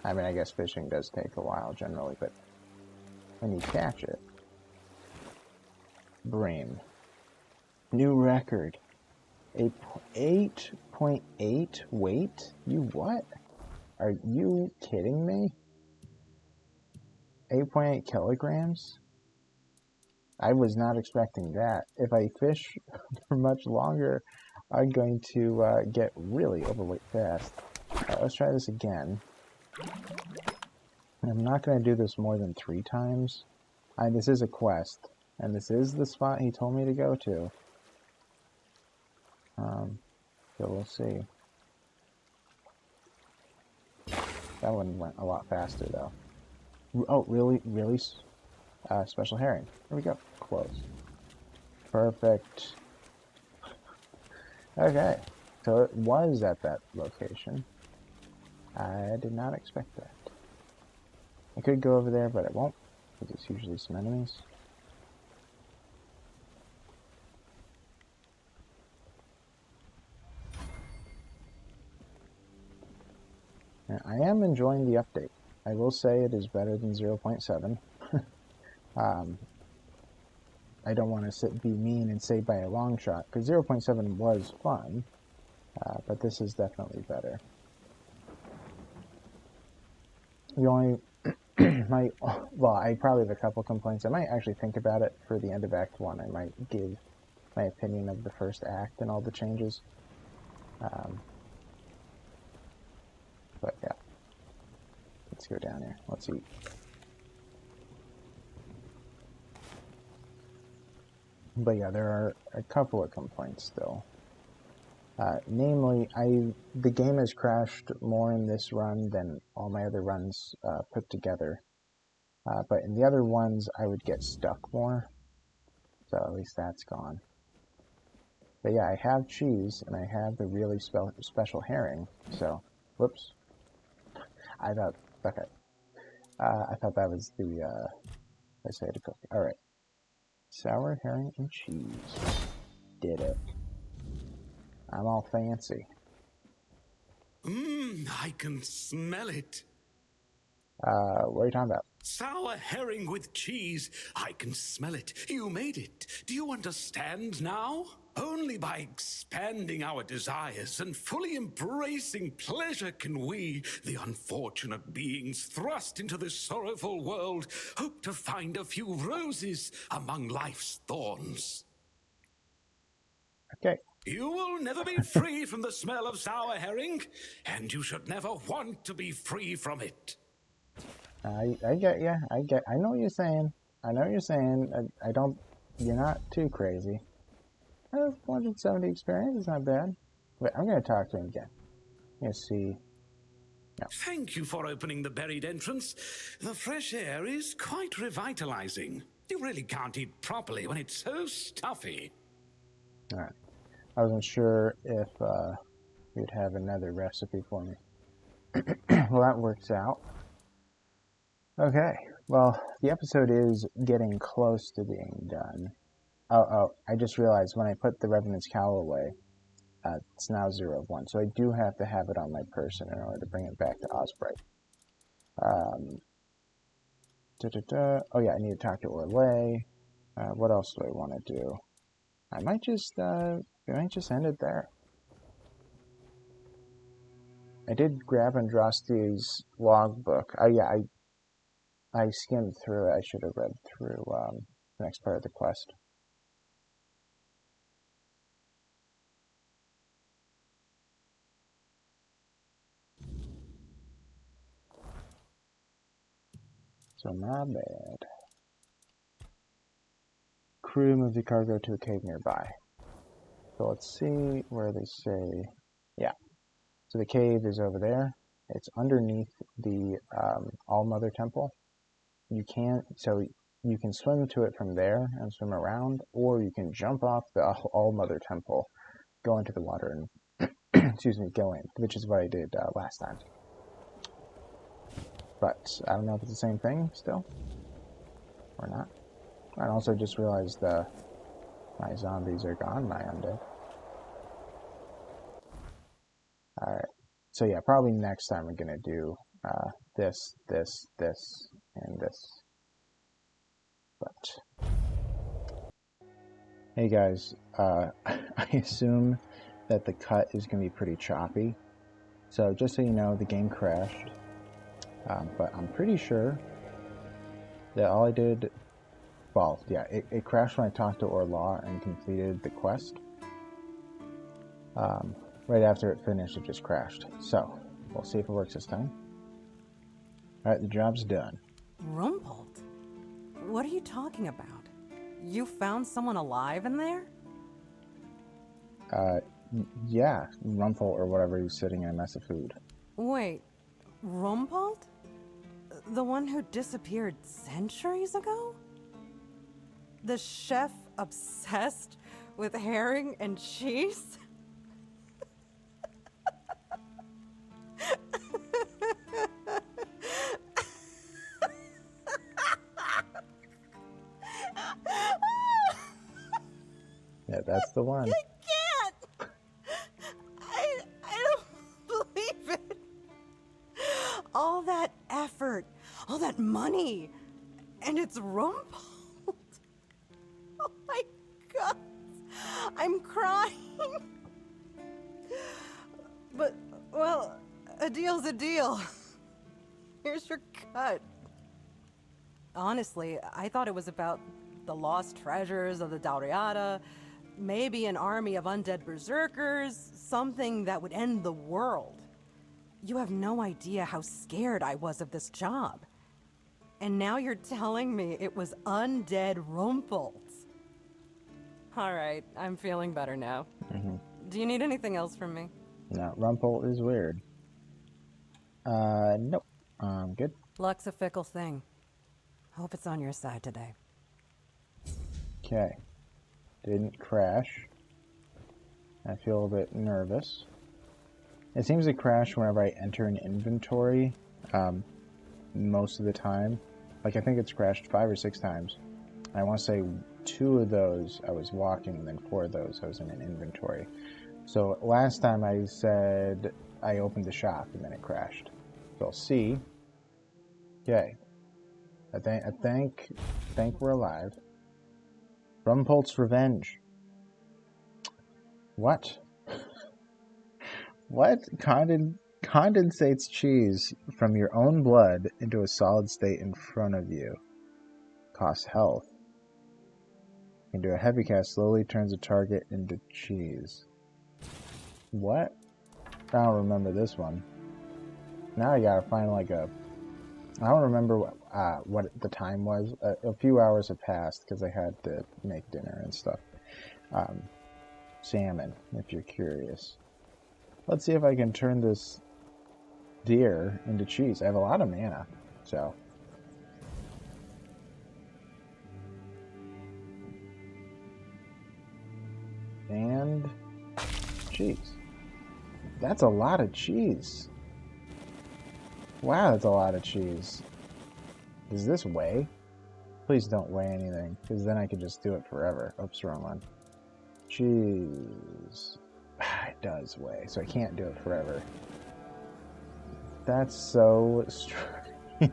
I mean, I guess fishing does take a while generally, but when you catch it... Bream. New record. 8.8 weight? You what? Are you kidding me? 8.8 kilograms? I was not expecting that. If I fish for much longer, I'm going to get really overweight fast. Alright, let's try this again. I'm not going to do this more than 3 times. This is a quest, and this is the spot he told me to go to. So we'll see. That one went a lot faster, though. Oh, really? Really? Special herring. Here we go. Close. Perfect. Okay. So it was at that location. I did not expect that. I could go over there, but I won't, because it's usually some enemies. Now, I am enjoying the update. I will say it is better than 0.7. I don't want to be mean and say by a long shot, because 0.7 was fun, but this is definitely better. The only well, I probably have a couple complaints. I might actually think about it for the end of Act 1. I might give my opinion of the first act and all the changes. But yeah, let's go down here. Let's eat. But yeah, there are a couple of complaints still. Namely, the game has crashed more in this run than all my other runs put together. But in the other ones, I would get stuck more. So at least that's gone. But yeah, I have cheese, and I have the really special herring. So, whoops. I thought, okay. I thought that was the, I say to cook. Alright. Sour herring and cheese. Did it. I'm all fancy. I can smell it. What are you talking about? Sour herring with cheese. I can smell it. You made it. Do you understand now? Only by expanding our desires and fully embracing pleasure can we, the unfortunate beings thrust into this sorrowful world, hope to find a few roses among life's thorns. Okay. You will never be free from the smell of sour herring, and you should never want to be free from it. I get ya. I know what you're saying. I know what you're saying. I don't, you're not too crazy. 470 experience is not bad. Wait, I'm going to talk to him again. Let's see. No. Thank you for opening the buried entrance. The fresh air is quite revitalizing. You really can't eat properly when it's so stuffy. Alright. I wasn't sure if you'd have another recipe for me. Well, that works out. Okay. Well, the episode is getting close to being done. Oh, I just realized when I put the Revenant's Cowl away, it's now 0 of 1. So I do have to have it on my person in order to bring it back to Osprey. Oh yeah, I need to talk to Orlais. What else do I want to do? I might just end it there. I did grab Andraste's logbook. Oh yeah, I skimmed through it. I should have read through the next part of the quest. So my bad. Crew move the cargo to a cave nearby. So let's see where they say, yeah. So the cave is over there. It's underneath the All-Mother Temple. You can swim to it from there and swim around, or you can jump off the All-Mother Temple, go into the water and, excuse me, go in, which is what I did last time. But I don't know if it's the same thing still, or not. I also just realized my zombies are gone, my undead. Alright, so yeah, probably next time we're gonna do this, and this. But, hey guys, I assume that the cut is gonna be pretty choppy. So just so you know, the game crashed. But I'm pretty sure that all I did, well, yeah, it crashed when I talked to Orlais and completed the quest. Right after it finished, it just crashed. So, we'll see if it works this time. Alright, the job's done. Rumpled? What are you talking about? You found someone alive in there? Yeah, Rumple or whatever, he's sitting in a mess of food. Wait, Rumpled? The one who disappeared centuries ago? The chef obsessed with herring and cheese? Yeah, that's the one. I can't! I don't believe it! All that effort, all that money, and it's Rumpled. Oh my god, I'm crying. But, well, a deal's a deal. Here's your cut. Honestly, I thought it was about the lost treasures of the Dauriata, maybe an army of undead berserkers, something that would end the world. You have no idea how scared I was of this job. And now you're telling me it was undead Rumpels. Alright, I'm feeling better now. Do you need anything else from me? No, Rumpel is weird. Nope. Good. Luck's a fickle thing. Hope it's on your side today. Okay. Didn't crash. I feel a bit nervous. It seems to crash whenever I enter an inventory, most of the time. Like, I think it's crashed 5 or 6 times. I want to say 2 of those I was walking, and then 4 of those I was in an inventory. So last time I said I opened the shop, and then it crashed. So I'll see. Okay. I think we're alive. Rumpolt's Revenge. What? What condensates cheese from your own blood into a solid state in front of you? Costs health. Can do a heavy cast, slowly turns a target into cheese. What? I don't remember this one. Now I gotta find like a... I don't remember what the time was. A few hours had passed because I had to make dinner and stuff. Salmon, if you're curious. Let's see if I can turn this deer into cheese. I have a lot of mana, so... And... cheese. That's a lot of cheese. Wow, that's a lot of cheese. Does this weigh? Please don't weigh anything, because then I could just do it forever. Oops, wrong one. Cheese. It does weigh, so I can't do it forever. That's so strange.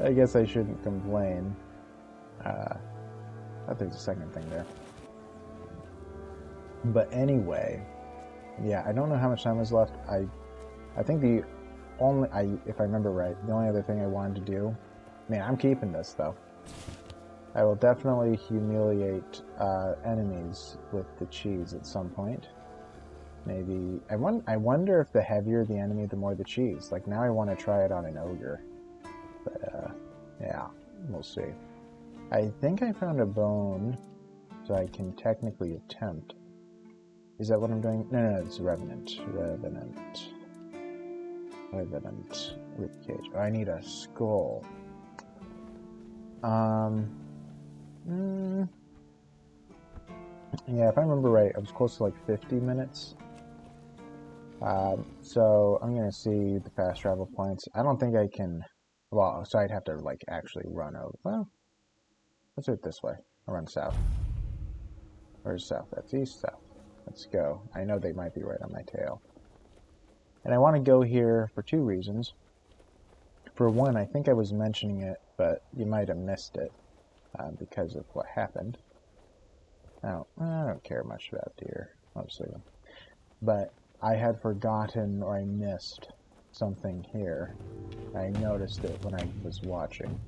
I guess I shouldn't complain. I thought there's a second thing there. But anyway, yeah, I don't know how much time was left. I think the only, if I remember right, the only other thing I wanted to do, man, I'm keeping this though. I will definitely humiliate enemies with the cheese at some point. Maybe, I wonder if the heavier the enemy, the more the cheese. Like, now I want to try it on an ogre. But, yeah, we'll see. I think I found a bone, so I can technically attempt. Is that what I'm doing? No, it's Revenant. Revenant. Ribcage. Oh, I need a skull. Yeah, if I remember right, I was close to like 50 minutes. So I'm gonna see the fast travel points. I don't think I can. Well, so I'd have to like actually run over. Well, let's do it this way. I'll run south. Where's south? That's east, south. Let's go. I know they might be right on my tail. And I want to go here for 2 reasons. For one, I think I was mentioning it, but you might have missed it because of what happened. Now, I don't care much about deer, mostly. But I had forgotten or I missed something here. I noticed it when I was watching.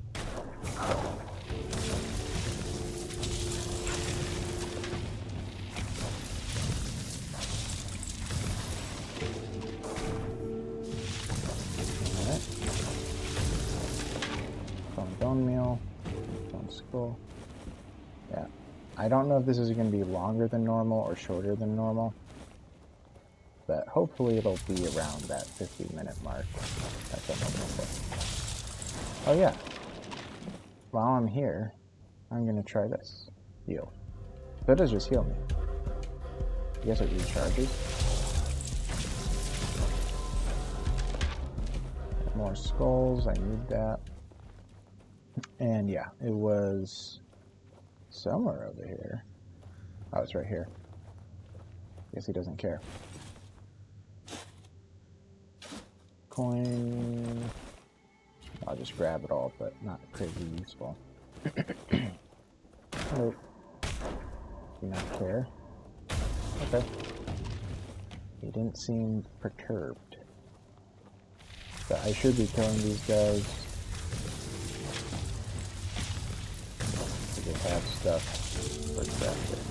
Bone meal, bone skull. Yeah, I don't know if this is going to be longer than normal or shorter than normal, but hopefully it'll be around that 50-minute mark. That's what I'm hoping for. Oh yeah, while I'm here, I'm going to try this. Heal. So it does just heal me. I guess it recharges. More skulls, I need that. And yeah, it was somewhere over here. Oh, it's right here. Guess he doesn't care. Coin. I'll just grab it all, but not crazy useful. Nope. Do not care. Okay. He didn't seem perturbed. But I should be killing these guys. They have stuff for crafting.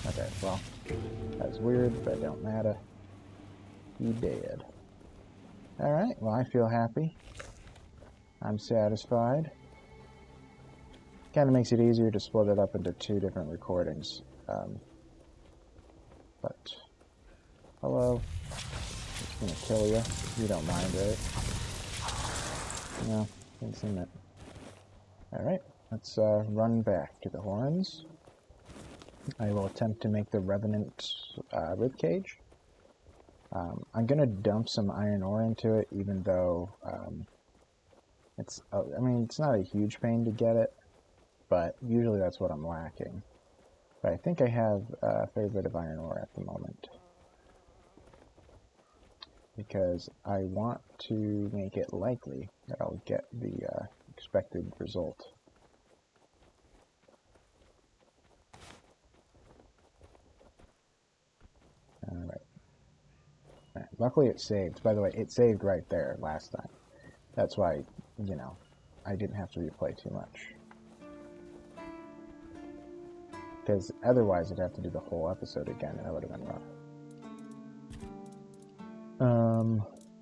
Okay, well, that's weird, but it don't matter. You dead. Alright, well, I feel happy. I'm satisfied. Kind of makes it easier to split it up into 2 different recordings. But, hello. It's gonna kill you. You don't mind, right? No, didn't seem it. Alright, let's run back to the horns. I will attempt to make the Revenant ribcage. I'm gonna dump some iron ore into it, even though it's, I mean, it's not a huge pain to get it, but usually that's what I'm lacking. But I think I have a fair bit of iron ore at the moment, because I want to make it likely that I'll get the expected result. Alright. Luckily it saved. By the way, it saved right there last time. That's why, you know, I didn't have to replay too much. Because otherwise I'd have to do the whole episode again, and that would have been rough.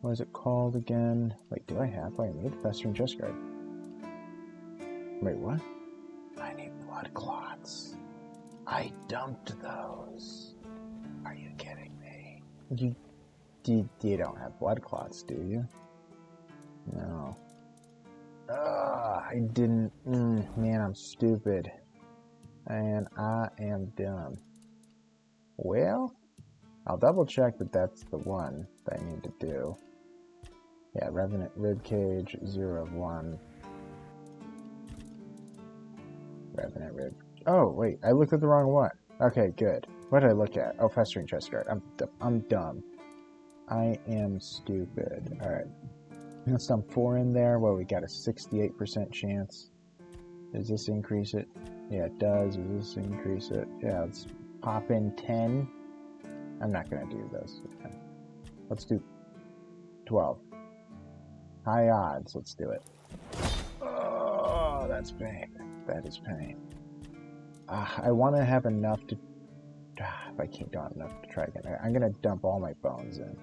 What is it called again? Wait, do I have what I need? Festering chest guard. Wait, what? I need blood clots. I dumped those. Are you kidding me? You don't have blood clots, do you? No. I didn't. Man, I'm stupid. And I am dumb. Well, I'll double check that that's the one that I need to do. Yeah, Revenant Ribcage, 0 of 1. Revenant Rib. Oh, wait, I looked at the wrong one. Okay, good. What did I look at? Oh, Festering Chest Guard. I'm dumb. I am stupid. Alright. Let's dump 4 in there. Well, we got a 68% chance. Does this increase it? Yeah, it does. Does this increase it? Yeah, let's pop in 10. I'm not going to do this. Okay. Let's do 12. High odds. Let's do it. Oh, that's pain. That is pain. I want to have enough to... if I don't have enough to try again. I'm going to dump all my bones in.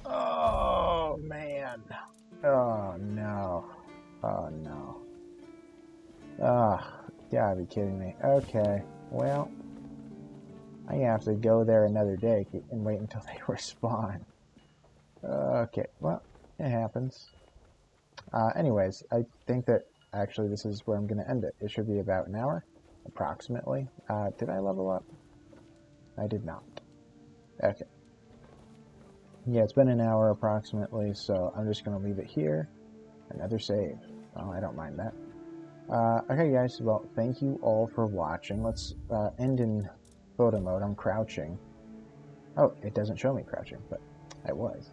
Oh, man. Oh, no. Oh, no. Oh, you gotta be kidding me. Okay, well, I have to go there another day and wait until they respawn. Okay, well, it happens. Anyways, I think that actually this is where I'm going to end it. It should be about an hour, approximately. Did I level up? I did not. Okay. Yeah, it's been an hour approximately, so I'm just going to leave it here. Another save. Oh, I don't mind that. Okay, guys, well, thank you all for watching. Let's end in photo mode. I'm crouching. Oh, it doesn't show me crouching, but I was.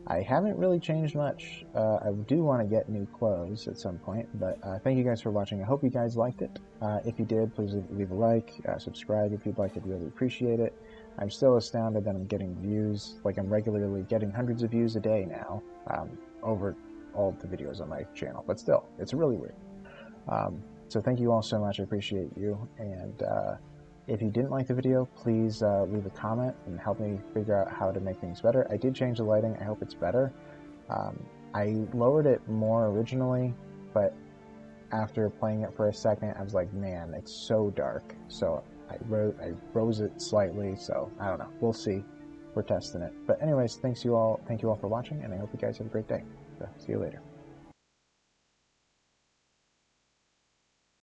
I haven't really changed much. I do want to get new clothes at some point, but thank you guys for watching. I hope you guys liked it. If you did, please leave a like, subscribe if you'd like. I'd really appreciate it. I'm still astounded that I'm getting views. Like, I'm regularly getting hundreds of views a day now over all the videos on my channel, but still, it's really weird. So thank you all so much. I appreciate you. And if you didn't like the video, please leave a comment and help me figure out how to make things better. I did change the lighting. I hope it's better. I lowered it more originally, but after playing it for a second, I was like, man, it's so dark. So I rose it slightly. So I don't know. We'll see. We're testing it. But anyways, thank you all for watching, and I hope you guys have a great day. So see you later.